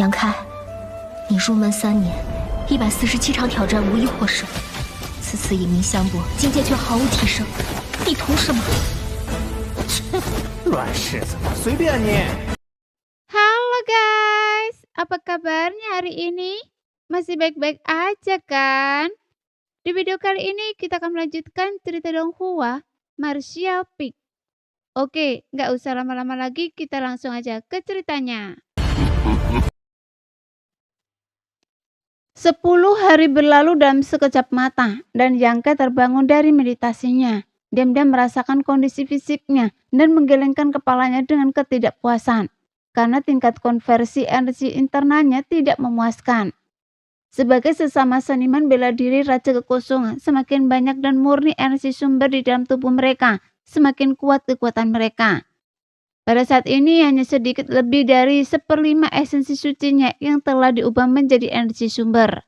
杨开，你入门3年，147场挑战无一获胜，此次以名相搏，境界却毫无提升，你图什么？乱柿子，随便你。Halo guys, apa kabarnya hari ini? Masih baik-baik aja kan? Di video kali ini kita akan melanjutkan cerita Donghua Martial Peak. Oke, nggak usah lama-lama lagi, kita langsung aja ke ceritanya. 10 hari berlalu dalam sekejap mata, dan Yangke terbangun dari meditasinya. Diam-diam merasakan kondisi fisiknya dan menggelengkan kepalanya dengan ketidakpuasan, karena tingkat konversi energi internalnya tidak memuaskan. Sebagai sesama seniman bela diri Raja Kekosongan, semakin banyak dan murni energi sumber di dalam tubuh mereka, semakin kuat kekuatan mereka. Pada saat ini hanya sedikit lebih dari 1/5 esensi sucinya yang telah diubah menjadi energi sumber.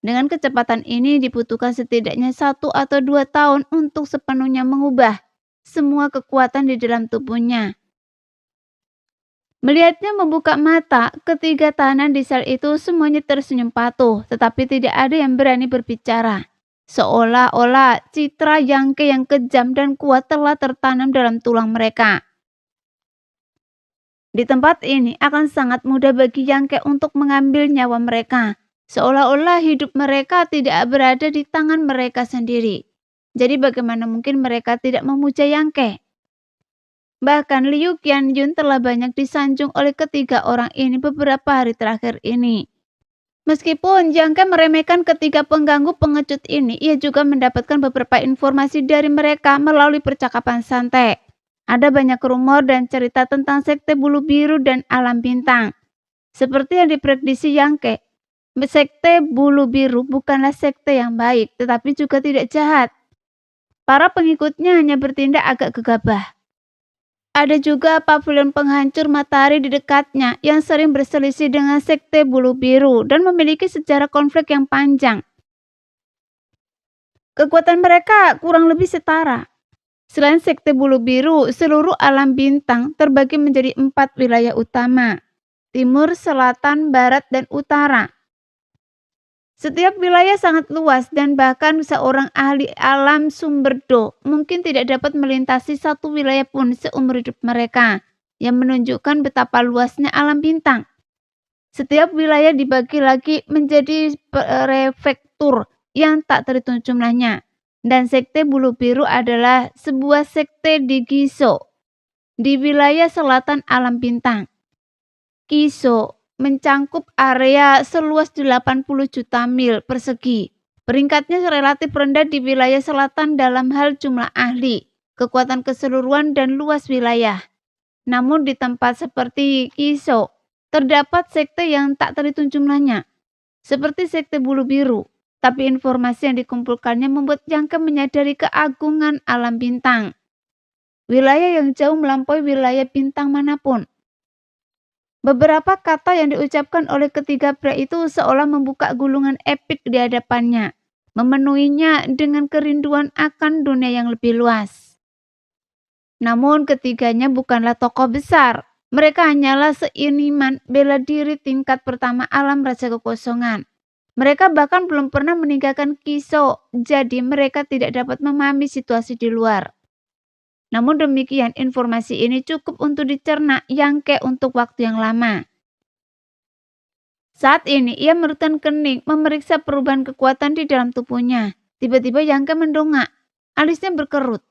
Dengan kecepatan ini dibutuhkan setidaknya 1 atau 2 tahun untuk sepenuhnya mengubah semua kekuatan di dalam tubuhnya. Melihatnya membuka mata, ketiga tahanan di sel itu semuanya tersenyum patuh, tetapi tidak ada yang berani berbicara. Seolah-olah citra Yangke yang kejam dan kuat telah tertanam dalam tulang mereka. Di tempat ini akan sangat mudah bagi Yangke untuk mengambil nyawa mereka, seolah-olah hidup mereka tidak berada di tangan mereka sendiri. Jadi bagaimana mungkin mereka tidak memuja Yangke? Bahkan Liu Qianyun telah banyak disanjung oleh ketiga orang ini beberapa hari terakhir ini. Meskipun Yangke meremehkan ketiga pengganggu pengecut ini, ia juga mendapatkan beberapa informasi dari mereka melalui percakapan santai. Ada banyak rumor dan cerita tentang sekte bulu biru dan alam bintang. Seperti yang diprediksi Yangke, sekte bulu biru bukanlah sekte yang baik, tetapi juga tidak jahat. Para pengikutnya hanya bertindak agak gegabah. Ada juga pavilion penghancur matahari di dekatnya yang sering berselisih dengan sekte bulu biru dan memiliki sejarah konflik yang panjang. Kekuatan mereka kurang lebih setara. Selain sekte bulu biru, seluruh alam bintang terbagi menjadi 4 wilayah utama: timur, selatan, barat, dan utara. Setiap wilayah sangat luas dan bahkan seorang ahli alam sumberdo mungkin tidak dapat melintasi satu wilayah pun seumur hidup mereka, yang menunjukkan betapa luasnya alam bintang. Setiap wilayah dibagi lagi menjadi prefektur yang tak terhitung jumlahnya. Dan sekte bulu biru adalah sebuah sekte di Giso, di wilayah selatan alam bintang. Giso mencangkup area seluas 80 juta mil persegi. Peringkatnya relatif rendah di wilayah selatan dalam hal jumlah ahli, kekuatan keseluruhan, dan luas wilayah. Namun di tempat seperti Giso, terdapat sekte yang tak terhitung jumlahnya, seperti sekte bulu biru. Tapi informasi yang dikumpulkannya membuat Yangke menyadari keagungan alam bintang. Wilayah yang jauh melampaui wilayah bintang manapun. Beberapa kata yang diucapkan oleh ketiga pria itu seolah membuka gulungan epik di hadapannya, memenuhinya dengan kerinduan akan dunia yang lebih luas. Namun ketiganya bukanlah tokoh besar. Mereka hanyalah seniman bela diri tingkat pertama alam Raja Kekosongan. Mereka bahkan belum pernah meninggalkan Giso, jadi mereka tidak dapat memahami situasi di luar. Namun demikian, informasi ini cukup untuk dicerna Yangke untuk waktu yang lama. Saat ini ia menurunkan kening memeriksa perubahan kekuatan di dalam tubuhnya. Tiba-tiba Yangke mendongak, alisnya berkerut.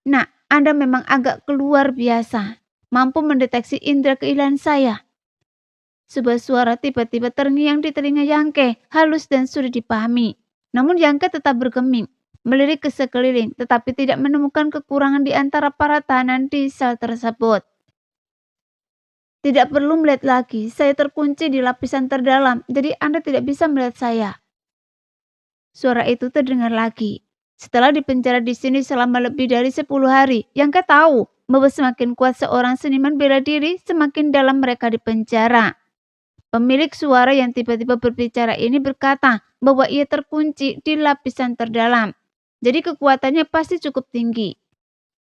Nah, Anda memang agak luar biasa, mampu mendeteksi indera keilahian saya. Sebuah suara tiba-tiba terngiang di telinga Yangke, halus dan sulit dipahami. Namun Yangke tetap bergeming, melirik ke sekeliling, tetapi tidak menemukan kekurangan di antara para tahanan di sel tersebut. Tidak perlu melihat lagi, saya terkunci di lapisan terdalam, jadi Anda tidak bisa melihat saya. Suara itu terdengar lagi. Setelah dipenjara di sini selama lebih dari 10 hari, Yangke tahu bahwa semakin kuat seorang seniman bela diri, semakin dalam mereka dipenjara. Pemilik suara yang tiba-tiba berbicara ini berkata bahwa ia terkunci di lapisan terdalam. Jadi kekuatannya pasti cukup tinggi.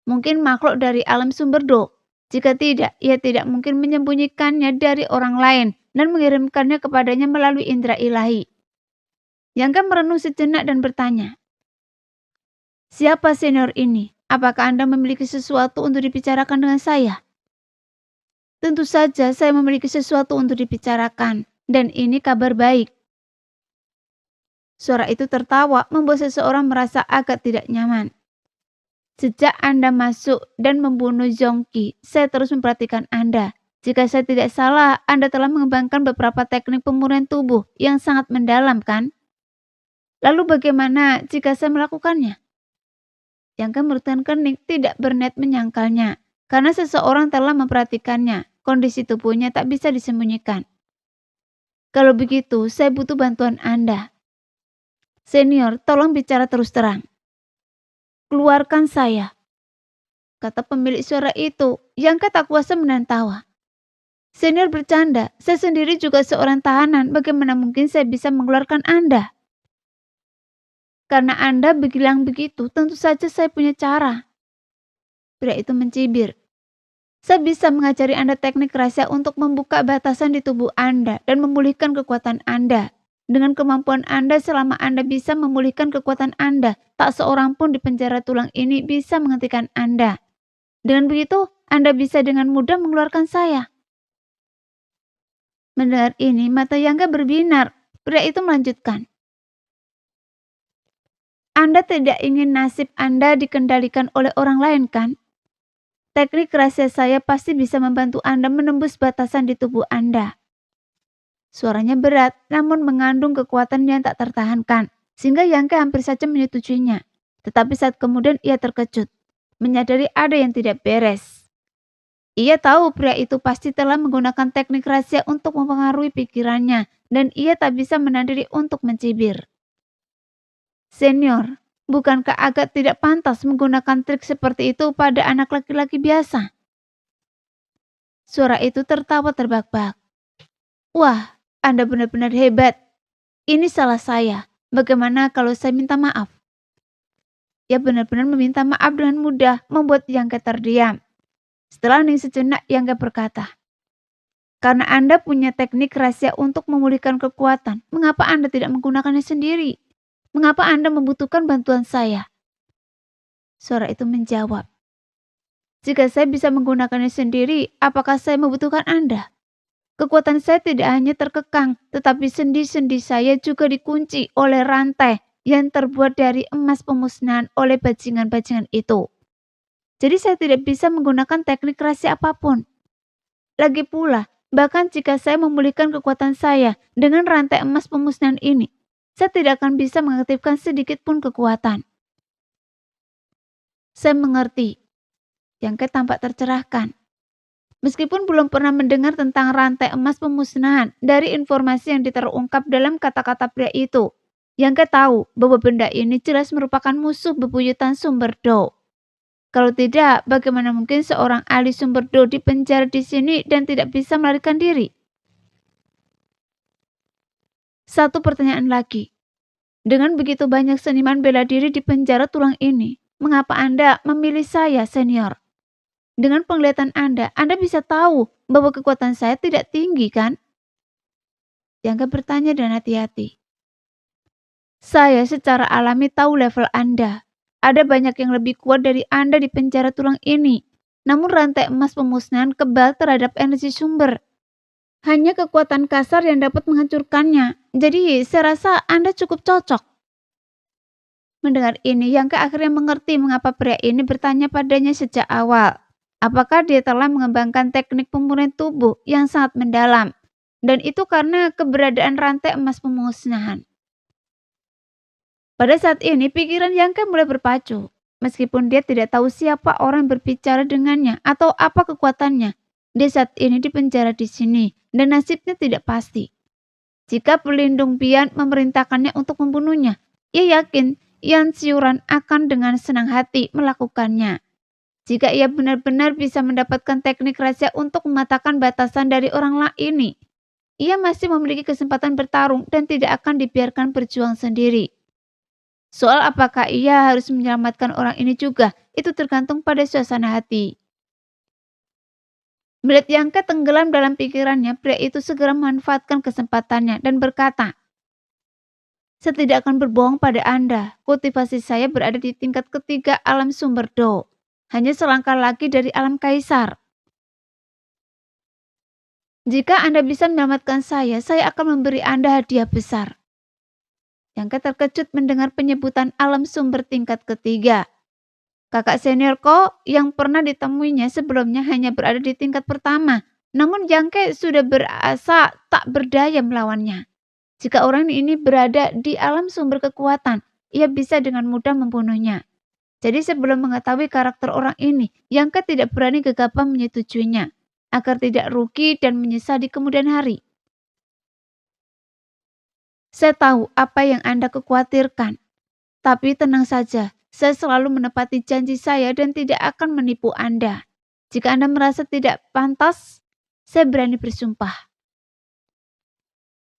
Mungkin makhluk dari alam sumberdo. Jika tidak, ia tidak mungkin menyembunyikannya dari orang lain dan mengirimkannya kepadanya melalui indera ilahi. Yangka merenung sejenak dan bertanya, "Siapa senior ini? Apakah Anda memiliki sesuatu untuk dibicarakan dengan saya?" "Tentu saja saya memiliki sesuatu untuk dibicarakan, dan ini kabar baik." Suara itu tertawa membuat seseorang merasa agak tidak nyaman. "Sejak Anda masuk dan membunuh Zhongqi, saya terus memperhatikan Anda. Jika saya tidak salah, Anda telah mengembangkan beberapa teknik pemurnian tubuh yang sangat mendalam, kan? Lalu bagaimana jika saya melakukannya?" Yang menurutkan kening tidak berniat menyangkalnya, karena seseorang telah memperhatikannya. Kondisi tubuhnya tak bisa disembunyikan. "Kalau begitu, saya butuh bantuan Anda. Senior, tolong bicara terus terang." "Keluarkan saya," kata pemilik suara itu, yang tak kuasa menahan tawa. "Senior bercanda, saya sendiri juga seorang tahanan, bagaimana mungkin saya bisa mengeluarkan Anda?" "Karena Anda bilang begitu, tentu saja saya punya cara." Pria itu mencibir. "Saya bisa mengajari Anda teknik rahasia untuk membuka batasan di tubuh Anda dan memulihkan kekuatan Anda. Dengan kemampuan Anda, selama Anda bisa memulihkan kekuatan Anda, tak seorang pun di penjara tulang ini bisa menghentikan Anda. Dengan begitu, Anda bisa dengan mudah mengeluarkan saya." Mendengar ini, mata Yangga berbinar. Pria itu melanjutkan, "Anda tidak ingin nasib Anda dikendalikan oleh orang lain, kan? Teknik rahasia saya pasti bisa membantu Anda menembus batasan di tubuh Anda." Suaranya berat, namun mengandung kekuatan yang tak tertahankan, sehingga Yangke hampir saja menyetujuinya. Tetapi saat kemudian ia terkejut, menyadari ada yang tidak beres. Ia tahu pria itu pasti telah menggunakan teknik rahasia untuk mempengaruhi pikirannya, dan ia tak bisa menahan diri untuk mencibir. "Senior, bukankah agak tidak pantas menggunakan trik seperti itu pada anak laki-laki biasa?" Suara itu tertawa terbahak-bahak. "Wah, Anda benar-benar hebat. Ini salah saya. Bagaimana kalau saya minta maaf?" Ia benar-benar meminta maaf dengan mudah, membuat Yangke terdiam. Setelah hening sejenak, Yangke berkata, "Karena Anda punya teknik rahasia untuk memulihkan kekuatan, mengapa Anda tidak menggunakannya sendiri? Mengapa Anda membutuhkan bantuan saya?" Suara itu menjawab, "Jika saya bisa menggunakannya sendiri, apakah saya membutuhkan Anda? Kekuatan saya tidak hanya terkekang, tetapi sendi-sendi saya juga dikunci oleh rantai yang terbuat dari emas pemusnahan oleh bajingan-bajingan itu. Jadi saya tidak bisa menggunakan teknik rahasia apapun. Lagi pula, bahkan jika saya memulihkan kekuatan saya dengan rantai emas pemusnahan ini, saya tidak akan bisa mengaktifkan sedikit pun kekuatan." "Saya mengerti." Yangke tampak tercerahkan. Meskipun belum pernah mendengar tentang rantai emas pemusnahan dari informasi yang terungkap dalam kata-kata pria itu, Yangke tahu bahwa benda ini jelas merupakan musuh bebuyutan sumber Do. Kalau tidak, bagaimana mungkin seorang ahli sumber Do dipenjara di sini dan tidak bisa melarikan diri? Satu pertanyaan lagi. Dengan begitu banyak seniman bela diri di penjara tulang ini, mengapa Anda memilih saya, senior? Dengan penglihatan Anda bisa tahu bahwa kekuatan saya tidak tinggi, kan? Yangga bertanya dengan hati-hati. "Saya secara alami tahu level Anda. Ada banyak yang lebih kuat dari Anda di penjara tulang ini. Namun rantai emas pemusnahan kebal terhadap energi sumber. Hanya kekuatan kasar yang dapat menghancurkannya. Jadi saya rasa Anda cukup cocok." Mendengar ini, Yangga akhirnya mengerti mengapa pria ini bertanya padanya sejak awal. Apakah dia telah mengembangkan teknik pemurnian tubuh yang sangat mendalam, dan itu karena keberadaan rantai emas pemusnahan. Pada saat ini, pikiran Yangke mulai berpacu. Meskipun dia tidak tahu siapa orang yang berbicara dengannya atau apa kekuatannya, dia saat ini dipenjara di sini, dan nasibnya tidak pasti. Jika pelindung Bian memerintahkannya untuk membunuhnya, ia yakin Yan Xiuran akan dengan senang hati melakukannya. Jika ia benar-benar bisa mendapatkan teknik rahasia untuk mematahkan batasan dari orang lain ini, ia masih memiliki kesempatan bertarung dan tidak akan dibiarkan berjuang sendiri. Soal apakah ia harus menyelamatkan orang ini juga, itu tergantung pada suasana hati. Melihat Yangke tenggelam dalam pikirannya, pria itu segera memanfaatkan kesempatannya dan berkata, "Saya tidak akan berbohong pada Anda. Kultivasi saya berada di tingkat ketiga alam sumber Do. Hanya selangkah lagi dari alam kaisar. Jika Anda bisa menyelamatkan saya akan memberi Anda hadiah besar." Yangke terkejut mendengar penyebutan alam sumber tingkat ketiga. Kakak seniorku yang pernah ditemuinya sebelumnya hanya berada di tingkat pertama. Namun Yangke sudah berasa tak berdaya melawannya. Jika orang ini berada di alam sumber kekuatan, ia bisa dengan mudah membunuhnya. Jadi sebelum mengetahui karakter orang ini, Yangke tidak berani gegabah menyetujuinya, agar tidak rugi dan menyesal di kemudian hari. "Saya tahu apa yang Anda kekhawatirkan, tapi tenang saja. Saya selalu menepati janji saya dan tidak akan menipu Anda. Jika Anda merasa tidak pantas, saya berani bersumpah."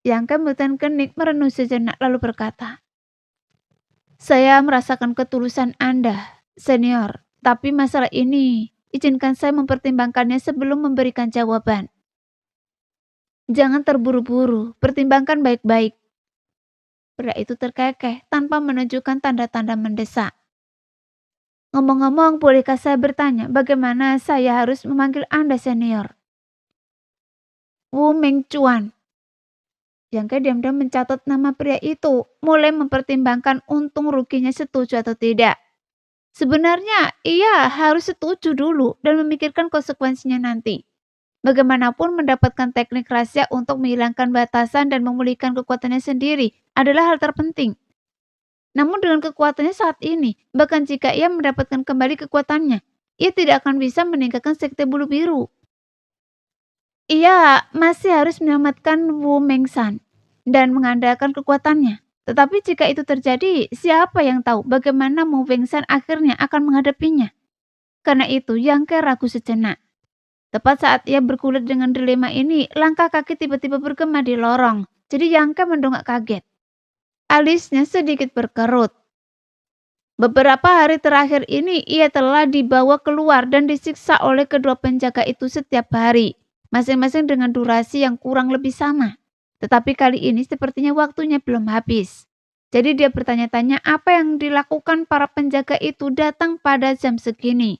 Yangke memberikan kenik merenung sejenak lalu berkata, "Saya merasakan ketulusan Anda, senior. Tapi masalah ini, izinkan saya mempertimbangkannya sebelum memberikan jawaban." "Jangan terburu-buru, pertimbangkan baik-baik." Pria itu terkekeh tanpa menunjukkan tanda-tanda mendesak. "Ngomong-ngomong, bolehkah saya bertanya bagaimana saya harus memanggil Anda senior?" "Wu Mengcuan." Yangke diam-diam mencatat nama pria itu, mulai mempertimbangkan untung ruginya setuju atau tidak. Sebenarnya ia harus setuju dulu dan memikirkan konsekuensinya nanti. Bagaimanapun mendapatkan teknik rahasia untuk menghilangkan batasan dan memulihkan kekuatannya sendiri adalah hal terpenting. Namun dengan kekuatannya saat ini, bahkan jika ia mendapatkan kembali kekuatannya, ia tidak akan bisa meninggalkan sekte bulu biru. Ia masih harus menyelamatkan Wu Mengshan dan mengandalkan kekuatannya. Tetapi jika itu terjadi, siapa yang tahu bagaimana Wu Mengshan akhirnya akan menghadapinya? Karena itu, Yangke ragu sejenak. Tepat saat ia berkulit dengan dilema ini, langkah kaki tiba-tiba bergema di lorong. Jadi Yangke mendongak kaget. Alisnya sedikit berkerut. Beberapa hari terakhir ini ia telah dibawa keluar dan disiksa oleh kedua penjaga itu setiap hari, masing-masing dengan durasi yang kurang lebih sama. Tetapi kali ini sepertinya waktunya belum habis. Jadi dia bertanya-tanya apa yang dilakukan para penjaga itu datang pada jam segini.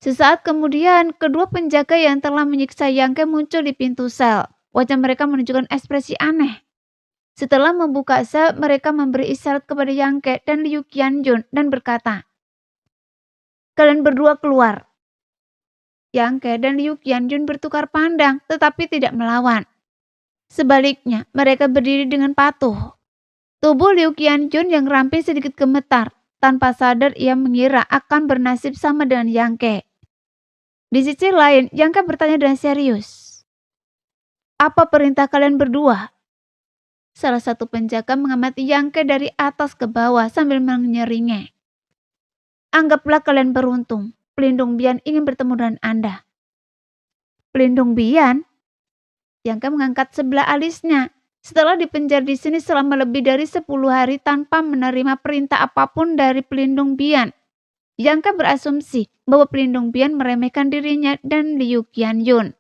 Sesaat kemudian, kedua penjaga yang telah menyiksa Yangke muncul di pintu sel. Wajah mereka menunjukkan ekspresi aneh. Setelah membuka sel, mereka memberi isyarat kepada Yangke dan Liu Qianjun dan berkata, "Kalian berdua keluar." Yangke dan Liu Qianjun bertukar pandang tetapi tidak melawan. Sebaliknya, mereka berdiri dengan patuh. Tubuh Liu Qianjun yang ramping sedikit gemetar. Tanpa sadar ia mengira akan bernasib sama dengan Yangke. Di sisi lain, Yangke bertanya dengan serius, "Apa perintah kalian berdua?" Salah satu penjaga mengamati Yangke dari atas ke bawah sambil menyeringai. "Anggaplah kalian beruntung. Pelindung Bian ingin bertemu dengan Anda." "Pelindung Bian?" Yangke mengangkat sebelah alisnya. Setelah dipenjara di sini selama lebih dari 10 hari tanpa menerima perintah apapun dari pelindung Bian, Yangke berasumsi bahwa pelindung Bian meremehkan dirinya dan Liu Qianjun.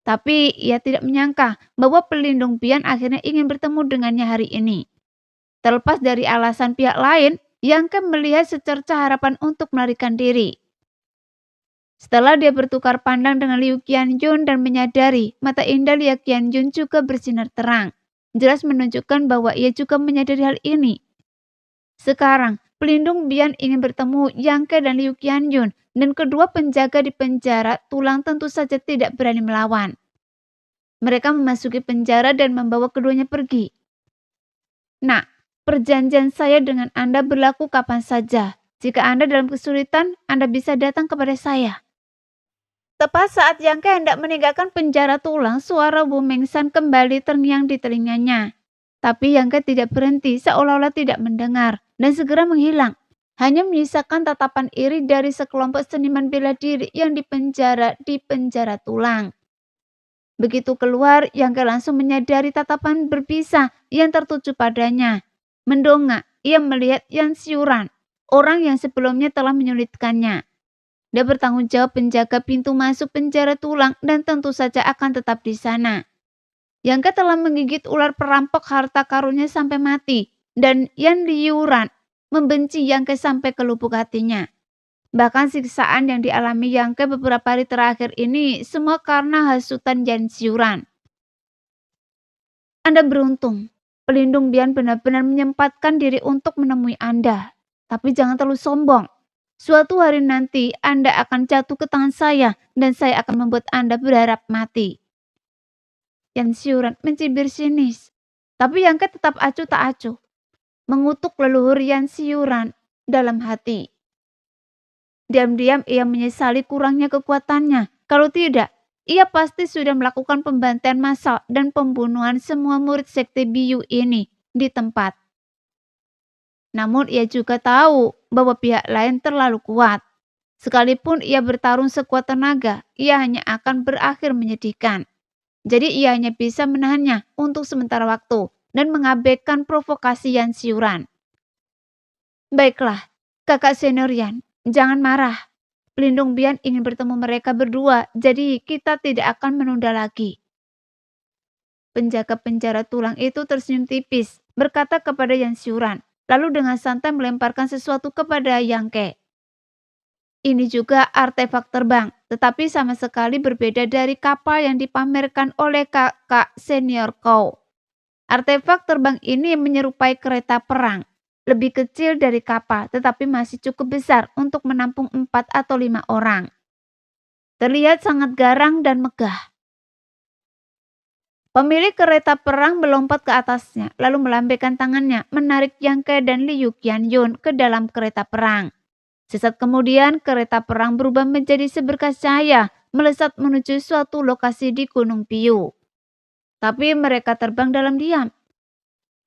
Tapi ia tidak menyangka bahwa pelindung Bian akhirnya ingin bertemu dengannya hari ini. Terlepas dari alasan pihak lain, Yangke melihat secerca harapan untuk melarikan diri. Setelah dia bertukar pandang dengan Liu Qianjun dan menyadari mata indah Liu Qianjun juga bersinar terang, jelas menunjukkan bahwa ia juga menyadari hal ini. Sekarang, pelindung Bian ingin bertemu Yangke dan Liu Qianjun, dan kedua penjaga di penjara tulang tentu saja tidak berani melawan. Mereka memasuki penjara dan membawa keduanya pergi. "Nah, perjanjian saya dengan Anda berlaku kapan saja. Jika Anda dalam kesulitan, Anda bisa datang kepada saya." Tepat saat Yangke hendak meninggalkan penjara tulang, suara Wu Mengshan kembali terngiang di telinganya. Tapi Yangke tidak berhenti, seolah-olah tidak mendengar, dan segera menghilang. Hanya menyisakan tatapan iri dari sekelompok seniman bela diri yang dipenjara di penjara tulang. Begitu keluar, Yangke langsung menyadari tatapan berpisah yang tertuju padanya. Mendongak, ia melihat Yan Xiuran, orang yang sebelumnya telah menyulitkannya. Dia bertanggung jawab menjaga pintu masuk penjara tulang dan tentu saja akan tetap di sana. Yangke telah menggigit ular perampok harta karunnya sampai mati, dan Yan Liuran membenci Yangke sampai ke lubuk hatinya. Bahkan siksaan yang dialami Yangke beberapa hari terakhir ini semua karena hasutan Yan Xiuran. Anda beruntung. Pelindung Bian benar-benar menyempatkan diri untuk menemui Anda. Tapi jangan terlalu sombong. Suatu hari nanti Anda akan jatuh ke tangan saya dan saya akan membuat Anda berharap mati. Yan Xiuran mencibir sinis. Tapi Yangke tetap acuh tak acuh. Mengutuk leluhur Yan Xiuran dalam hati. Diam-diam ia menyesali kurangnya kekuatannya. Kalau tidak, ia pasti sudah melakukan pembantaian massal dan pembunuhan semua murid sekte Biyu ini di tempat. Namun ia juga tahu bahwa pihak lain terlalu kuat. Sekalipun ia bertarung sekuat tenaga, ia hanya akan berakhir menyedihkan. Jadi ia hanya bisa menahannya untuk sementara waktu dan mengabaikan provokasi Yan Xiuran. Baiklah, kakak senior Yan, jangan marah. Pelindung Bian ingin bertemu mereka berdua, jadi kita tidak akan menunda lagi. Penjaga penjara tulang itu tersenyum tipis, berkata kepada Yan Xiuran, lalu dengan santai melemparkan sesuatu kepada Yangke. Ini juga artefak terbang, tetapi sama sekali berbeda dari kapal yang dipamerkan oleh kakak senior kau. Artefak terbang ini menyerupai kereta perang. Lebih kecil dari kapal, tetapi masih cukup besar untuk menampung 4 atau 5 orang. Terlihat sangat garang dan megah. Pemilik kereta perang melompat ke atasnya, lalu melambaikan tangannya, menarik Yangke dan Liu Qianyun ke dalam kereta perang. Sesaat kemudian, kereta perang berubah menjadi seberkas cahaya, melesat menuju suatu lokasi di Gunung Biu. Tapi mereka terbang dalam diam.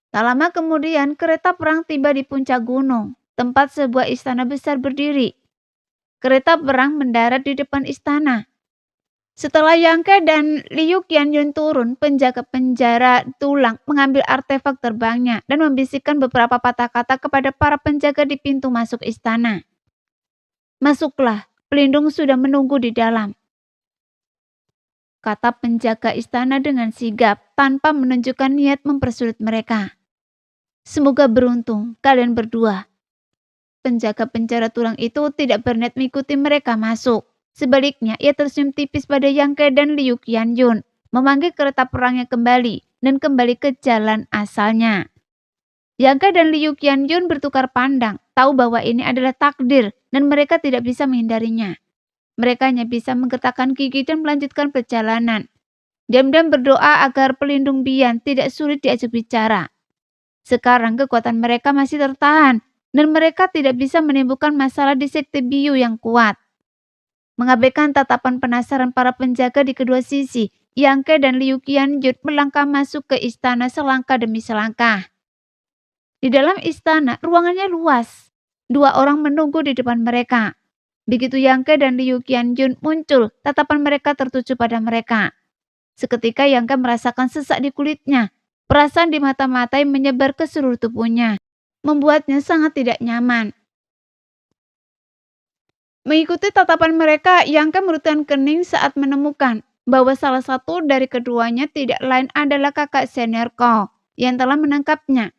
Tak lama kemudian kereta perang tiba di puncak gunung, tempat sebuah istana besar berdiri. Kereta perang mendarat di depan istana. Setelah Yangke dan Liu Qianyun turun, penjaga penjara tulang mengambil artefak terbangnya dan membisikkan beberapa patah kata kepada para penjaga di pintu masuk istana. Masuklah, pelindung sudah menunggu di dalam, kata penjaga istana dengan sigap tanpa menunjukkan niat mempersulit mereka. Semoga beruntung kalian berdua. Penjaga penjara tulang itu tidak berniat mengikuti mereka masuk. Sebaliknya, ia tersenyum tipis pada Yangke dan Liu Qianyun, memanggil kereta perangnya kembali dan kembali ke jalan asalnya. Yangke dan Liu Qianyun bertukar pandang, tahu bahwa ini adalah takdir dan mereka tidak bisa menghindarinya. Mereka hanya bisa menggertakkan gigi dan melanjutkan perjalanan. Diam-diam berdoa agar pelindung Bian tidak sulit diajak bicara. Sekarang kekuatan mereka masih tertahan dan mereka tidak bisa menimbulkan masalah di sekte Biyu yang kuat. Mengabaikan tatapan penasaran para penjaga di kedua sisi, Yangke dan Liu Qianyun melangkah masuk ke istana selangkah demi selangkah. Di dalam istana, ruangannya luas. 2 orang menunggu di depan mereka. Begitu Yangke dan Liu Qianyun muncul, tatapan mereka tertuju pada mereka. Seketika Yangke merasakan sesak di kulitnya. Perasaan di mata-matai menyebar ke seluruh tubuhnya, membuatnya sangat tidak nyaman. Mengikuti tatapan mereka, Yangke merutkan kening saat menemukan bahwa salah satu dari keduanya tidak lain adalah kakak senior Ko yang telah menangkapnya.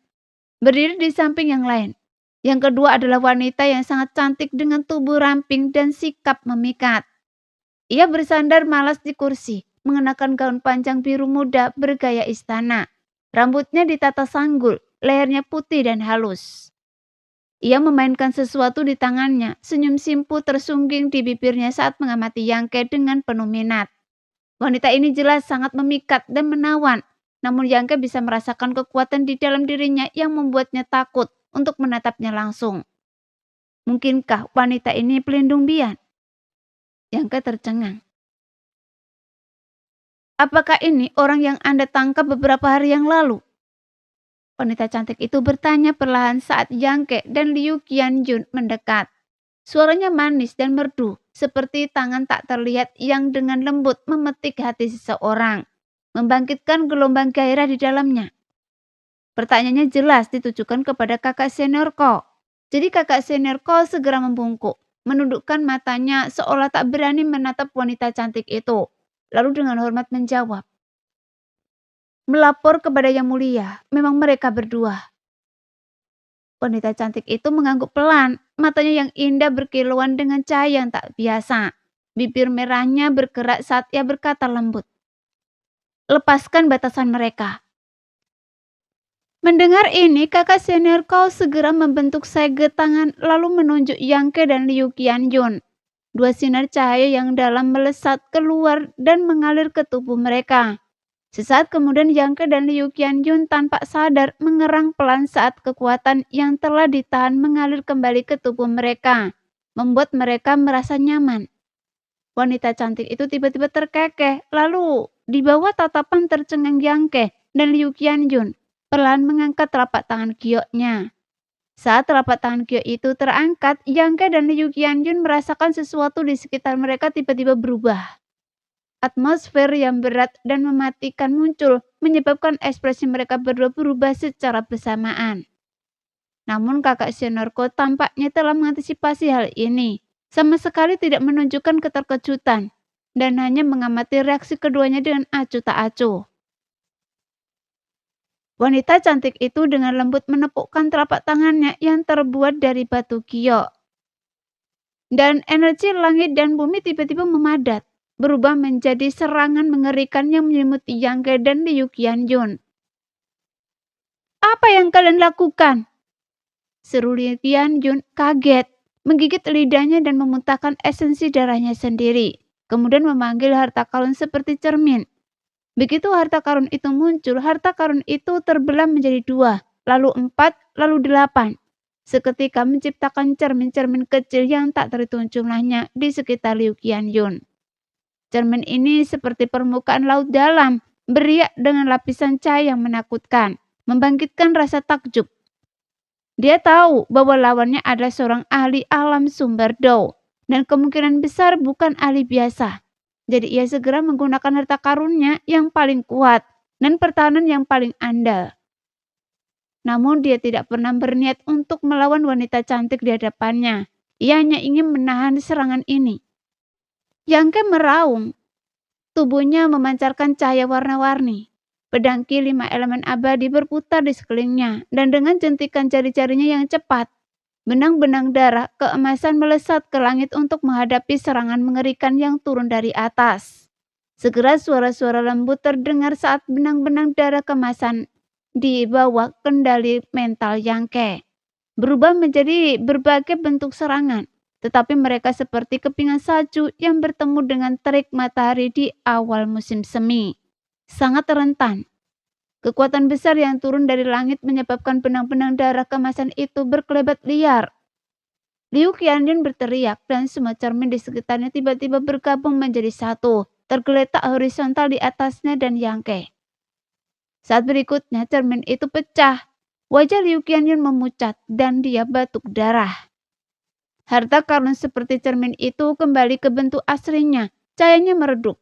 Berdiri di samping yang lain. Yang kedua adalah wanita yang sangat cantik dengan tubuh ramping dan sikap memikat. Ia bersandar malas di kursi, mengenakan gaun panjang biru muda bergaya istana. Rambutnya ditata sanggul, lehernya putih dan halus. Ia memainkan sesuatu di tangannya, senyum simpu tersungging di bibirnya saat mengamati Yangke dengan penuh minat. Wanita ini jelas sangat memikat dan menawan, namun Yangke bisa merasakan kekuatan di dalam dirinya yang membuatnya takut untuk menatapnya langsung. Mungkinkah wanita ini pelindung Bian? Yangke tercengang. Apakah ini orang yang Anda tangkap beberapa hari yang lalu? Wanita cantik itu bertanya perlahan saat Yangke dan Liu Qianyun mendekat. Suaranya manis dan merdu, seperti tangan tak terlihat yang dengan lembut memetik hati seseorang, membangkitkan gelombang gairah di dalamnya. Pertanyaannya jelas ditujukan kepada kakak senior Ko. Jadi kakak senior Ko segera membungkuk, menundukkan matanya seolah tak berani menatap wanita cantik itu. Lalu dengan hormat menjawab, "Melapor kepada Yang Mulia, memang mereka berdua." Wanita cantik itu mengangguk pelan, matanya yang indah berkilauan dengan cahaya yang tak biasa. Bibir merahnya bergerak saat ia berkata lembut, "Lepaskan batasan mereka." Mendengar ini, kakak senior kau segera membentuk segel tangan lalu menunjuk Yang Ke dan Liu Qianyun. Dua sinar cahaya yang dalam melesat keluar dan mengalir ke tubuh mereka. Sesaat kemudian Yang Ke dan Liu Qianyun tanpa sadar mengerang pelan saat kekuatan yang telah ditahan mengalir kembali ke tubuh mereka, membuat mereka merasa nyaman. Wanita cantik itu tiba-tiba terkekeh, lalu di bawah tatapan tercengang Yang Ke dan Liu Qianyun, pelan mengangkat telapak tangan gioknya. Saat telapak tangan giok itu terangkat, Yang Ke dan Liu Qianyun merasakan sesuatu di sekitar mereka tiba-tiba berubah. Atmosfer yang berat dan mematikan muncul, menyebabkan ekspresi mereka berdua berubah secara bersamaan. Namun kakak seniorku tampaknya telah mengantisipasi hal ini, sama sekali tidak menunjukkan keterkejutan, dan hanya mengamati reaksi keduanya dengan acuh tak acuh. Wanita cantik itu dengan lembut menepukkan telapak tangannya yang terbuat dari batu giok. Dan energi langit dan bumi tiba-tiba memadat, berubah menjadi serangan mengerikan yang menyelimuti Yang Ke dan Liu Qianyun. "Apa yang kalian lakukan?" seru Liu Qianyun kaget, menggigit lidahnya dan memuntahkan esensi darahnya sendiri, kemudian memanggil harta karun seperti cermin. Begitu harta karun itu muncul, harta karun itu terbelah menjadi 2, lalu 4, lalu 8. Seketika menciptakan cermin-cermin kecil yang tak terhitung jumlahnya di sekitar Liu Qianyun. Cermin ini seperti permukaan laut dalam, beriak dengan lapisan cahaya yang menakutkan, membangkitkan rasa takjub. Dia tahu bahwa lawannya adalah seorang ahli alam sumber Dao, dan kemungkinan besar bukan ahli biasa. Jadi ia segera menggunakan harta karunnya yang paling kuat dan pertahanan yang paling andal. Namun dia tidak pernah berniat untuk melawan wanita cantik di hadapannya. Ia hanya ingin menahan serangan ini. Yang Ke meraung. Tubuhnya memancarkan cahaya warna-warni. Pedang Ki 5 elemen abadi berputar di sekelilingnya, dan dengan jentikan jari-jarinya yang cepat, benang-benang darah keemasan melesat ke langit untuk menghadapi serangan mengerikan yang turun dari atas. Segera suara-suara lembut terdengar saat benang-benang darah keemasan di bawah kendali mental Yang Ke berubah menjadi berbagai bentuk serangan. Tetapi mereka seperti kepingan salju yang bertemu dengan terik matahari di awal musim semi. Sangat rentan. Kekuatan besar yang turun dari langit menyebabkan benang-benang darah kemasan itu berkelebat liar. Liu Qianyun berteriak dan semua cermin di sekitarnya tiba-tiba bergabung menjadi satu, tergeletak horizontal di atasnya dan Yang Ke. Saat berikutnya cermin itu pecah. Wajah Liu Qianyun memucat dan dia batuk darah. Harta karun seperti cermin itu kembali ke bentuk aslinya, cahayanya meredup.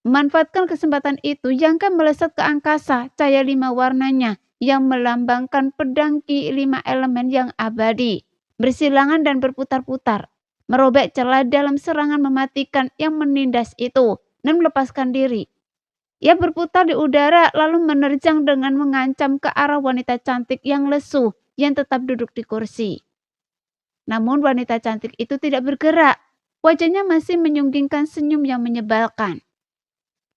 Memanfaatkan kesempatan itu, Yang Ke melesat ke angkasa, cahaya 5 warnanya yang melambangkan pedang Ki 5 elemen yang abadi, bersilangan dan berputar-putar, merobek celah dalam serangan mematikan yang menindas itu dan melepaskan diri. Ia berputar di udara lalu menerjang dengan mengancam ke arah wanita cantik yang lesu yang tetap duduk di kursi. Namun wanita cantik itu tidak bergerak, wajahnya masih menyunggingkan senyum yang menyebalkan.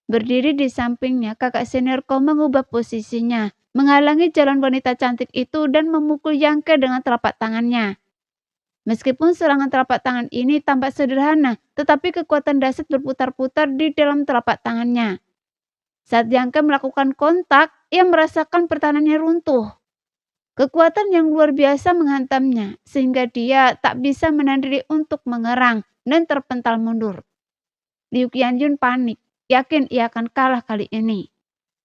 Berdiri di sampingnya, kakak seniorku mengubah posisinya, menghalangi jalan wanita cantik itu dan memukul Yang Ke dengan telapak tangannya. Meskipun serangan telapak tangan ini tampak sederhana, tetapi kekuatan dahsyat berputar-putar di dalam telapak tangannya. Saat Yang Ke melakukan kontak, ia merasakan pertahanannya runtuh. Kekuatan yang luar biasa menghantamnya, sehingga dia tak bisa menahan diri untuk mengerang dan terpental mundur. Liu Qianyun panik, yakin ia akan kalah kali ini.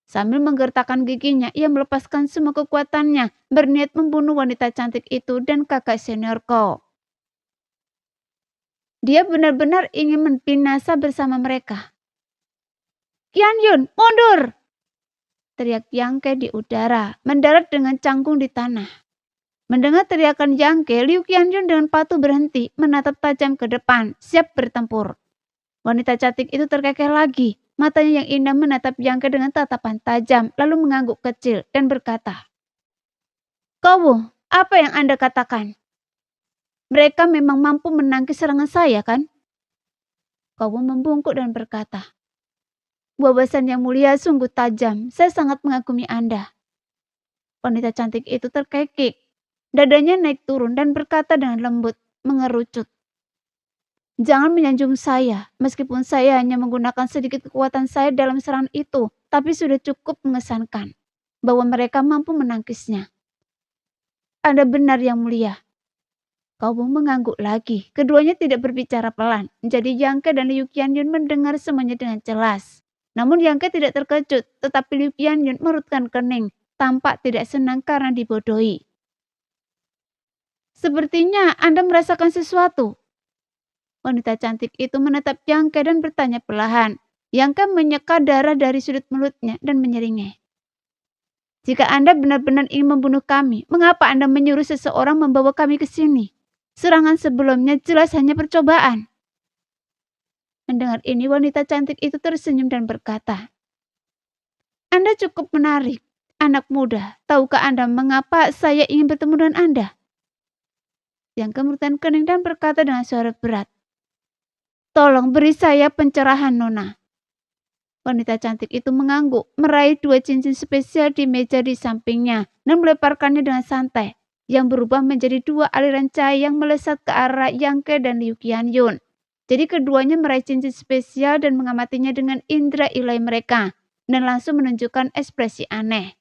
Sambil menggertakkan giginya, ia melepaskan semua kekuatannya, berniat membunuh wanita cantik itu dan kakak seniorku. Dia benar-benar ingin membinasa bersama mereka. "Qianyun, mundur!" teriak Yang Ke di udara, mendarat dengan canggung di tanah. Mendengar teriakan Yangke, Liu Qianyun dengan patuh berhenti, menatap tajam ke depan, siap bertempur. Wanita cantik itu terkekeh lagi. Matanya yang indah menatap Yangke dengan tatapan tajam, lalu mengangguk kecil dan berkata, "Kau, apa yang Anda katakan? Mereka memang mampu menangkis serangan saya, kan?" Kau membungkuk dan berkata, "Wawasan yang mulia sungguh tajam. Saya sangat mengagumi Anda." Wanita cantik itu terkekik. Dadanya naik turun dan berkata dengan lembut, mengerucut, "Jangan menyanjung saya, meskipun saya hanya menggunakan sedikit kekuatan saya dalam serangan itu, tapi sudah cukup mengesankan bahwa mereka mampu menangkisnya." "Anda benar, Yang Mulia." Kau mengangguk lagi. Keduanya tidak berbicara pelan. Jadi Yangke dan Liu Qianyun mendengar semuanya dengan jelas. Namun Yangke tidak terkejut, tetapi Liu Qianyun merutkan kening, tampak tidak senang karena dibodohi. "Sepertinya Anda merasakan sesuatu." Wanita cantik itu menatap Yangke dan bertanya perlahan. Yangke menyeka darah dari sudut mulutnya dan menyeringai. "Jika Anda benar-benar ingin membunuh kami, mengapa Anda menyuruh seseorang membawa kami ke sini? Serangan sebelumnya jelas hanya percobaan." Mendengar ini, wanita cantik itu tersenyum dan berkata, "Anda cukup menarik, anak muda. Tahukah Anda mengapa saya ingin bertemu dengan Anda?" Yang kemudian kening dan berkata dengan suara berat, "Tolong beri saya pencerahan, Nona." Wanita cantik itu mengangguk, meraih 2 cincin spesial di meja di sampingnya dan melemparkannya dengan santai, yang berubah menjadi 2 aliran cahaya yang melesat ke arah Yangke dan Liu Qianyun. Jadi keduanya meraih cincin spesial dan mengamatinya dengan indera ilahi mereka, dan langsung menunjukkan ekspresi aneh.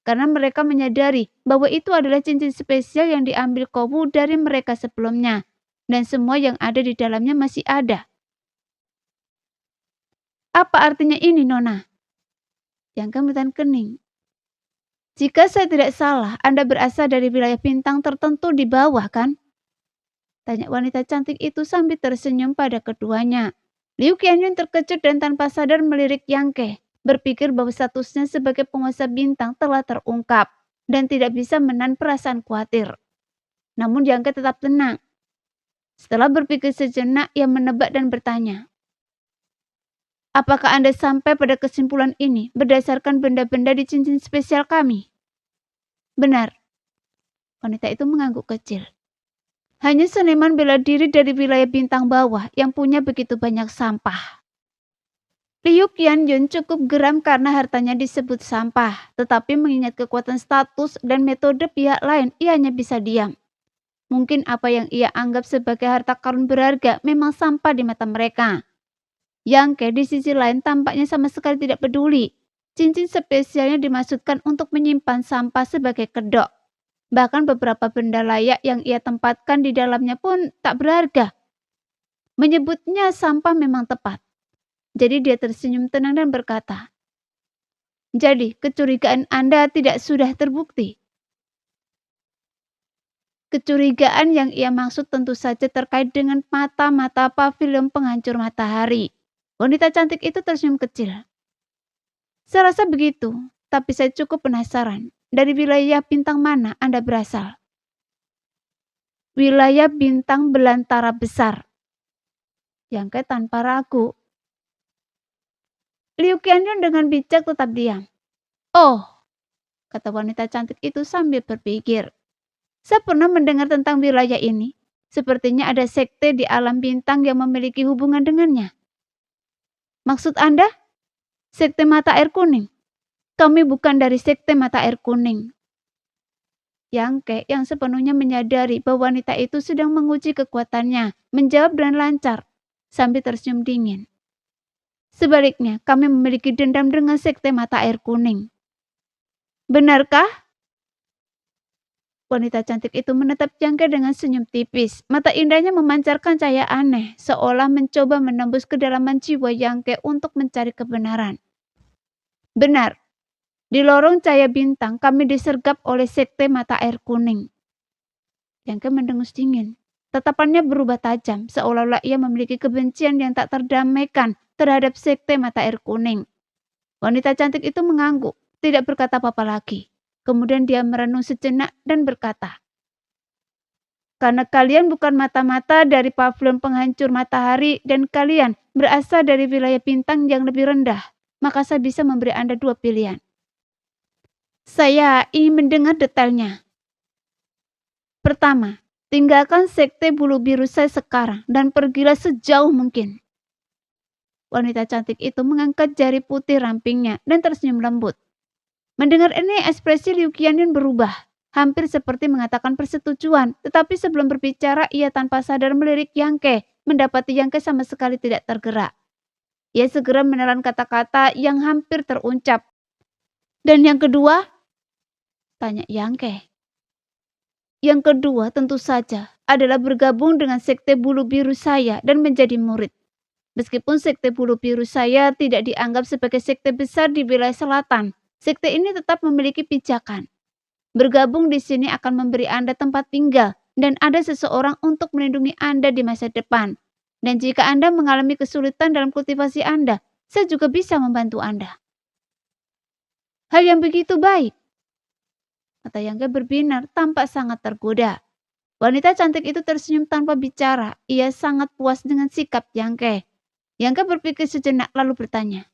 Karena mereka menyadari bahwa itu adalah cincin spesial yang diambil Kowu dari mereka sebelumnya, dan semua yang ada di dalamnya masih ada. "Apa artinya ini, Nona?" Yang kemudian kening. "Jika saya tidak salah, Anda berasal dari wilayah bintang tertentu di bawah, kan?" Tanya wanita cantik itu sambil tersenyum pada keduanya. Liu Qianyun terkejut dan tanpa sadar melirik Yangke, berpikir bahwa statusnya sebagai penguasa bintang telah terungkap dan tidak bisa menahan perasaan khawatir. Namun Yangke tetap tenang. Setelah berpikir sejenak, ia menebak dan bertanya, "Apakah Anda sampai pada kesimpulan ini berdasarkan benda-benda di cincin spesial kami?" "Benar." Wanita itu mengangguk kecil. "Hanya seniman bela diri dari wilayah bintang bawah yang punya begitu banyak sampah." Liu Qianyun cukup geram karena hartanya disebut sampah, tetapi mengingat kekuatan status dan metode pihak lain, ia hanya bisa diam. Mungkin apa yang ia anggap sebagai harta karun berharga memang sampah di mata mereka. Yangke di sisi lain tampaknya sama sekali tidak peduli. Cincin spesialnya dimaksudkan untuk menyimpan sampah sebagai kedok. Bahkan beberapa benda layak yang ia tempatkan di dalamnya pun tak berharga. Menyebutnya sampah memang tepat. Jadi dia tersenyum tenang dan berkata, "Jadi kecurigaan Anda tidak sudah terbukti?" Kecurigaan yang ia maksud tentu saja terkait dengan mata-mata pavilion penghancur matahari. Wanita cantik itu tersenyum kecil. "Saya rasa begitu, tapi saya cukup penasaran. Dari wilayah bintang mana Anda berasal?" "Wilayah bintang belantara besar." Yangke tanpa ragu. Liu Qianyun dengan bijak tetap diam. "Oh," kata wanita cantik itu sambil berpikir. "Saya pernah mendengar tentang wilayah ini. Sepertinya ada sekte di alam bintang yang memiliki hubungan dengannya." "Maksud Anda?" "Sekte mata air kuning." "Kami bukan dari sekte mata air kuning." Yangke yang sepenuhnya menyadari bahwa wanita itu sedang menguji kekuatannya, menjawab dengan lancar, sambil tersenyum dingin. "Sebaliknya, kami memiliki dendam dengan sekte mata air kuning." "Benarkah?" Wanita cantik itu menatap Yangke dengan senyum tipis. Mata indahnya memancarkan cahaya aneh, seolah mencoba menembus kedalaman jiwa Yangke untuk mencari kebenaran. "Benar. Di lorong cahaya bintang kami disergap oleh sekte mata air kuning." Yangke mendengus dingin. Tatapannya berubah tajam, seolah-olah ia memiliki kebencian yang tak terdamaikan terhadap sekte mata air kuning. Wanita cantik itu mengangguk, tidak berkata apa-apa lagi. Kemudian dia merenung sejenak dan berkata, Karena kalian bukan mata-mata dari pavilion penghancur matahari dan kalian berasal dari wilayah bintang yang lebih rendah, maka saya bisa memberi Anda dua pilihan. Saya ingin mendengar detailnya. Pertama, tinggalkan sekte bulu biru saya sekarang dan pergilah sejauh mungkin. Wanita cantik itu mengangkat jari putih rampingnya dan tersenyum lembut. Mendengar ini, ekspresi Liu Qianyun berubah. Hampir seperti mengatakan persetujuan, tetapi sebelum berbicara ia tanpa sadar melirik Yang Ke, mendapati Yang Ke sama sekali tidak tergerak. Ia segera menelan kata-kata yang hampir terucap. Dan yang kedua? Tanya Yang Ke. Yang kedua tentu saja adalah bergabung dengan sekte bulu biru saya dan menjadi murid. Meskipun sekte bulu biru saya tidak dianggap sebagai sekte besar di wilayah selatan, sekte ini tetap memiliki pijakan. Bergabung di sini akan memberi Anda tempat tinggal dan ada seseorang untuk melindungi Anda di masa depan. Dan jika Anda mengalami kesulitan dalam kultivasi Anda, saya juga bisa membantu Anda. Hal yang begitu baik. Mata Yang Ke berbinar tampak sangat tergoda. Wanita cantik itu tersenyum tanpa bicara. Ia sangat puas dengan sikap Yang Ke. Yang Ke berpikir sejenak lalu bertanya.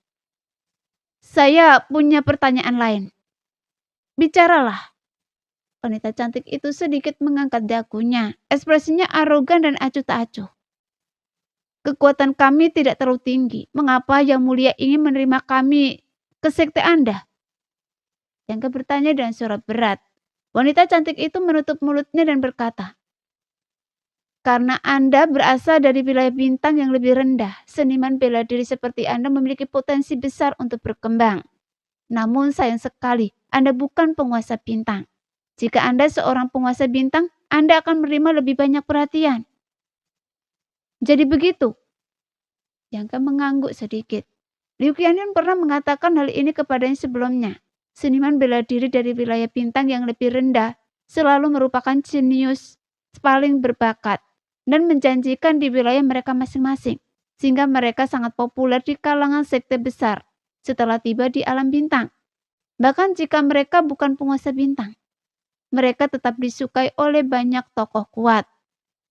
Saya punya pertanyaan lain. Bicaralah. Wanita cantik itu sedikit mengangkat dagunya. Ekspresinya arogan dan acuh tak acuh. Kekuatan kami tidak terlalu tinggi. Mengapa Yang Mulia ingin menerima kami ke sekte Anda? Yang Ke bertanya dengan suara berat. Wanita cantik itu menutup mulutnya dan berkata, karena Anda berasal dari wilayah bintang yang lebih rendah, seniman bela diri seperti Anda memiliki potensi besar untuk berkembang. Namun sayang sekali, Anda bukan penguasa bintang. Jika Anda seorang penguasa bintang, Anda akan menerima lebih banyak perhatian. Jadi begitu. Yang Ke mengangguk sedikit. Liu Qianyun pernah mengatakan hal ini kepadanya sebelumnya. Seniman bela diri dari wilayah bintang yang lebih rendah selalu merupakan jenius paling berbakat dan menjanjikan di wilayah mereka masing-masing, sehingga mereka sangat populer di kalangan sekte besar setelah tiba di alam bintang. Bahkan jika mereka bukan penguasa bintang, mereka tetap disukai oleh banyak tokoh kuat.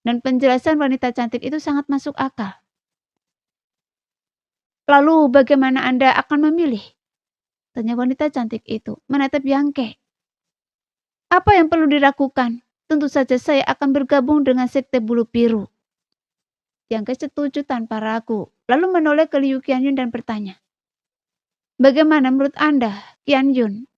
Dan penjelasan wanita cantik itu sangat masuk akal. Lalu bagaimana Anda akan memilih? Tanya wanita cantik itu, menatap Yang Ke. Apa yang perlu dilakukan? Tentu saja saya akan bergabung dengan sekte bulu biru. Yang Ke setuju tanpa ragu, lalu menoleh ke Liu Qianyun dan bertanya. Bagaimana menurut Anda, Qianyun?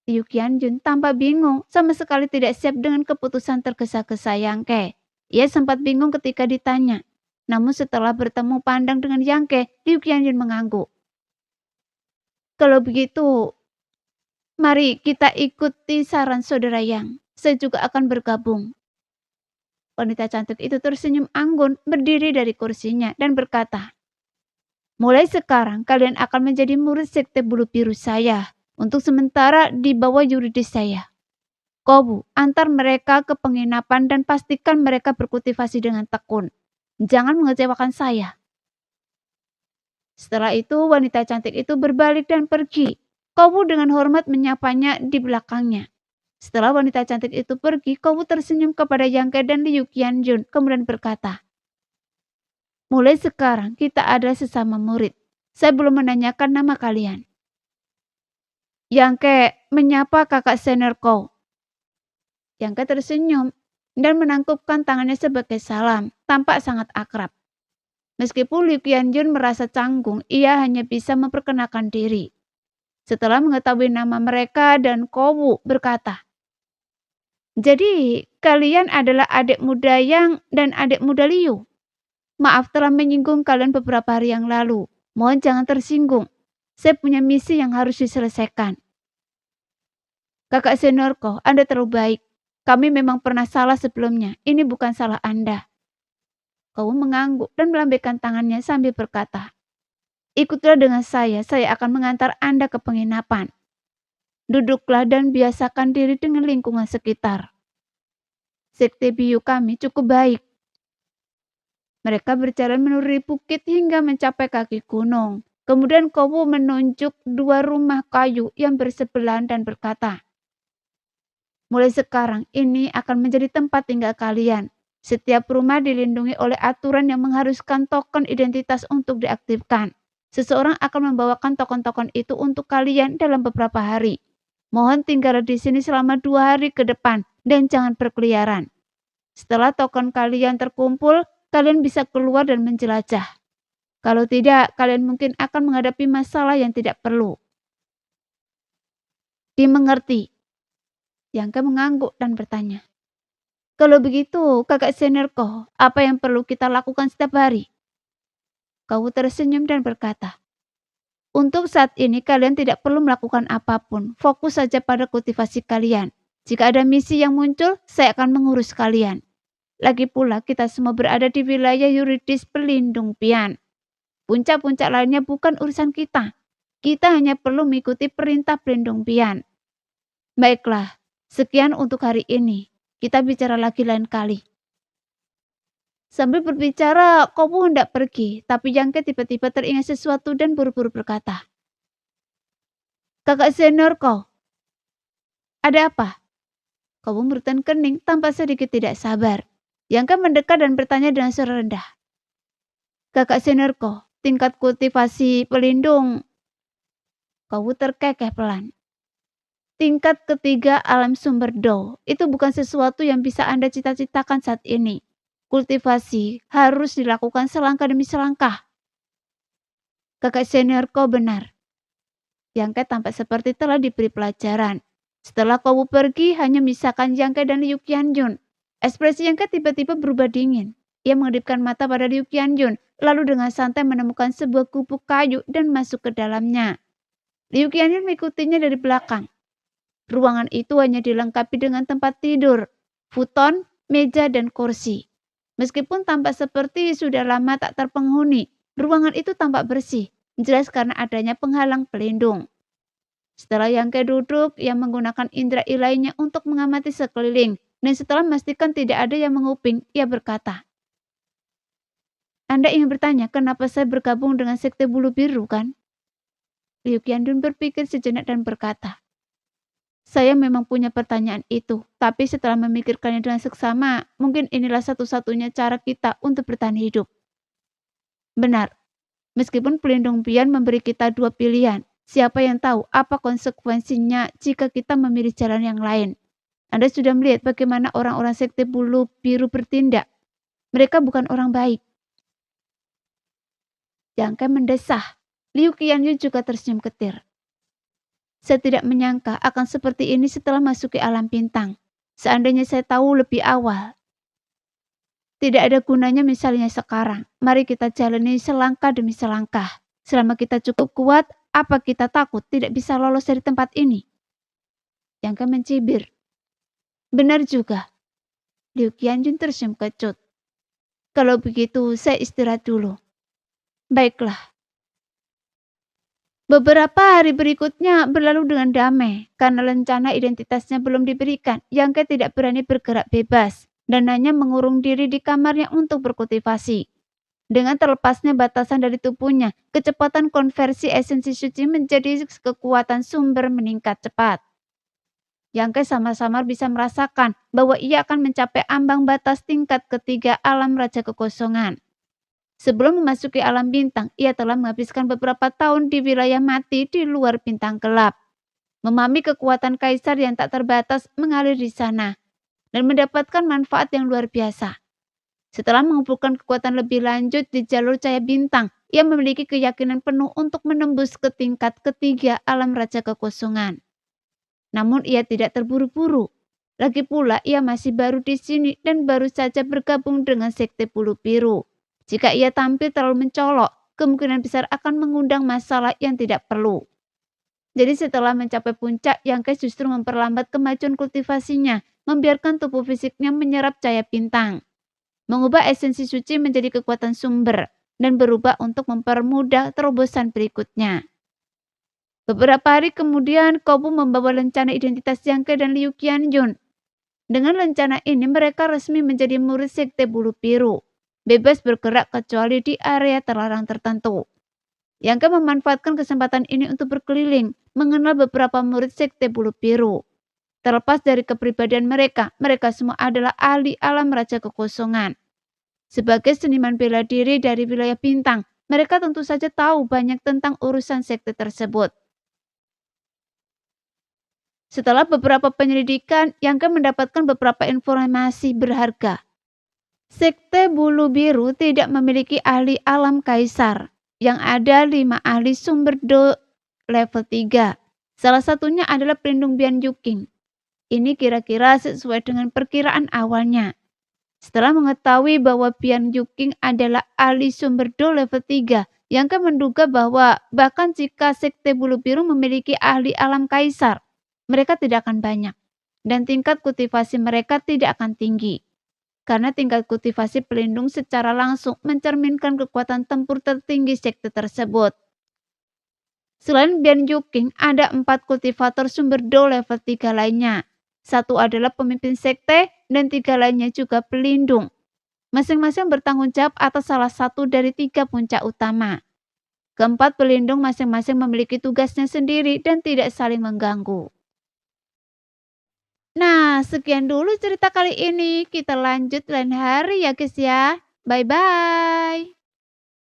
Liu Qianyun tampak bingung, sama sekali tidak siap dengan keputusan tergesa-gesa Yang Ke. Ia sempat bingung ketika ditanya. Namun setelah bertemu pandang dengan Yang Ke, Liu Qianyun mengangguk. Kalau begitu, mari kita ikuti saran saudara Yang. Saya juga akan bergabung. Wanita cantik itu tersenyum anggun, berdiri dari kursinya dan berkata, mulai sekarang kalian akan menjadi murid sekte bulu biru saya. Untuk sementara di bawah yuridis saya. Kobu, antar mereka ke penginapan dan pastikan mereka berkultivasi dengan tekun. Jangan mengecewakan saya. Setelah itu wanita cantik itu berbalik dan pergi. Kobu dengan hormat menyapanya di belakangnya. Setelah wanita cantik itu pergi, Kobu tersenyum kepada Yang Ke dan Liu Qianyun kemudian berkata, mulai sekarang kita adalah sesama murid. Saya belum menanyakan nama kalian. Yang Ke menyapa kakak senior kau. Yang Ke tersenyum dan menangkupkan tangannya sebagai salam, tampak sangat akrab. Meskipun Liu Qianyun merasa canggung, ia hanya bisa memperkenalkan diri. Setelah mengetahui nama mereka dan Kowu berkata, jadi kalian adalah adik muda Yang dan adik muda Liu. Maaf telah menyinggung kalian beberapa hari yang lalu. Mohon jangan tersinggung. Saya punya misi yang harus diselesaikan. Kakak seniorku, Anda terlalu baik. Kami memang pernah salah sebelumnya. Ini bukan salah Anda. Kau mengangguk dan melambaikan tangannya sambil berkata, ikutlah dengan saya akan mengantar Anda ke penginapan. Duduklah dan biasakan diri dengan lingkungan sekitar. Sekte biu kami cukup baik. Mereka berjalan menuruni bukit hingga mencapai kaki gunung. Kemudian Kowu menunjuk dua rumah kayu yang bersebelahan dan berkata, Mulai sekarang ini akan menjadi tempat tinggal kalian. Setiap rumah dilindungi oleh aturan yang mengharuskan token identitas untuk diaktifkan. Seseorang akan membawakan token-token itu untuk kalian dalam beberapa hari. Mohon tinggal di sini selama 2 hari ke depan dan jangan berkeliaran. Setelah token kalian terkumpul, kalian bisa keluar dan menjelajah. Kalau tidak, kalian mungkin akan menghadapi masalah yang tidak perlu. Dimengerti. Yangke mengangguk dan bertanya. Kalau begitu, kakak seniorku, apa yang perlu kita lakukan setiap hari? Kau tersenyum dan berkata, untuk saat ini kalian tidak perlu melakukan apapun, fokus saja pada kultivasi kalian. Jika ada misi yang muncul, saya akan mengurus kalian. Lagi pula kita semua berada di wilayah yuridis pelindung pian. Puncak-puncak lainnya bukan urusan kita. Kita hanya perlu mengikuti perintah pelindung pian. Baiklah, sekian untuk hari ini. Kita bicara lagi lain kali. Sambil berbicara, Kobu hendak pergi, tapi Yangke tiba-tiba teringat sesuatu dan buru-buru berkata, kakak senior kau, ada apa? Kobu bertan kening tanpa sedikit tidak sabar. Yangke mendekat dan bertanya dengan suara rendah. Kakak senior kau, tingkat kultivasi pelindung. Kobu terkekeh pelan. Tingkat ketiga alam sumber Do, itu bukan sesuatu yang bisa Anda cita-citakan saat ini. Kultivasi harus dilakukan selangkah demi selangkah. Kakak senior kau benar. Yangke tampak seperti telah diberi pelajaran. Setelah Kobu pergi, hanya misalkan Yangke dan Liu Qianjun. Ekspresi Yangke tiba-tiba berubah dingin. Ia mengedipkan mata pada Liu Qianjun, lalu dengan santai menemukan sebuah gubuk kayu dan masuk ke dalamnya. Liu Qianjun mengikutinya dari belakang. Ruangan itu hanya dilengkapi dengan tempat tidur, futon, meja, dan kursi. Meskipun tampak seperti sudah lama tak terpenghuni, ruangan itu tampak bersih, jelas karena adanya penghalang pelindung. Setelah Yangke duduk, ia menggunakan indera ilainya untuk mengamati sekeliling, dan setelah memastikan tidak ada yang menguping, ia berkata, Anda ingin bertanya kenapa saya bergabung dengan Sekte Bulu Biru, kan? Liu Qianjun berpikir sejenak dan berkata, saya memang punya pertanyaan itu, tapi setelah memikirkannya dengan seksama, mungkin inilah satu-satunya cara kita untuk bertahan hidup. Benar, meskipun pelindung pian memberi kita 2 pilihan, siapa yang tahu apa konsekuensinya jika kita memilih jalan yang lain. Anda sudah melihat bagaimana orang-orang Sekte Bulu Biru bertindak. Mereka bukan orang baik. Yangke mendesah. Liu Qianjun juga tersenyum ketir. Saya tidak menyangka akan seperti ini setelah masuki alam bintang. Seandainya saya tahu lebih awal. Tidak ada gunanya misalnya sekarang. Mari kita jalani selangkah demi selangkah. Selama kita cukup kuat, apa kita takut tidak bisa lolos dari tempat ini? Yangke mencibir. Benar juga. Liu Qianjun tersenyum kecut. Kalau begitu, saya istirahat dulu. Baiklah. Beberapa hari berikutnya berlalu dengan damai. Karena rencana identitasnya belum diberikan, Yangke tidak berani bergerak bebas dan hanya mengurung diri di kamarnya untuk berkultivasi. Dengan terlepasnya batasan dari tubuhnya, kecepatan konversi esensi suci menjadi kekuatan sumber meningkat cepat. Yangke sama-sama bisa merasakan bahwa ia akan mencapai ambang batas tingkat ketiga alam Raja Kekosongan. Sebelum memasuki alam bintang, ia telah menghabiskan beberapa tahun di wilayah mati di luar bintang gelap. Memahami kekuatan kaisar yang tak terbatas mengalir di sana dan mendapatkan manfaat yang luar biasa. Setelah mengumpulkan kekuatan lebih lanjut di jalur cahaya bintang, ia memiliki keyakinan penuh untuk menembus ke tingkat ketiga alam Raja Kekosongan. Namun ia tidak terburu-buru. Lagi pula ia masih baru di sini dan baru saja bergabung dengan Sekte Bulu Biru. Jika ia tampil terlalu mencolok, kemungkinan besar akan mengundang masalah yang tidak perlu. Jadi setelah mencapai puncak, Yangke justru memperlambat kemajuan kultivasinya, membiarkan tubuh fisiknya menyerap cahaya bintang. Mengubah esensi suci menjadi kekuatan sumber, dan berubah untuk mempermudah terobosan berikutnya. Beberapa hari kemudian, Kobu membawa rencana identitas Yangke dan Liu Qianjun. Dengan rencana ini, mereka resmi menjadi murid Sekte Bulu Biru. Bebas bergerak kecuali di area terlarang tertentu. Yangke memanfaatkan kesempatan ini untuk berkeliling, mengenal beberapa murid Sekte Bulu Biru. Terlepas dari kepribadian mereka, mereka semua adalah ahli alam Raja Kekosongan. Sebagai seniman bela diri dari wilayah bintang, mereka tentu saja tahu banyak tentang urusan sekte tersebut. Setelah beberapa penyelidikan, Yangke mendapatkan beberapa informasi berharga. Sekte Bulu Biru tidak memiliki ahli alam kaisar. Yang ada 5 ahli sumber do level 3. Salah satunya adalah pelindung Bian Yuking. Ini kira-kira sesuai dengan perkiraan awalnya. Setelah mengetahui bahwa Bian Yuking adalah ahli sumber do level 3, Yangke menduga bahwa bahkan jika Sekte Bulu Biru memiliki ahli alam kaisar, mereka tidak akan banyak. Dan tingkat kultivasi mereka tidak akan tinggi. Karena tingkat kultivasi pelindung secara langsung mencerminkan kekuatan tempur tertinggi sekte tersebut. Selain Bian Yuking, ada 4 kultivator sumber do level 3 lainnya. 1 adalah pemimpin sekte dan 3 lainnya juga pelindung. Masing-masing bertanggung jawab atas salah satu dari 3 puncak utama. Keempat pelindung masing-masing memiliki tugasnya sendiri dan tidak saling mengganggu. Nah, sekian dulu cerita kali ini. Kita lanjut lain hari ya guys ya. Bye-bye.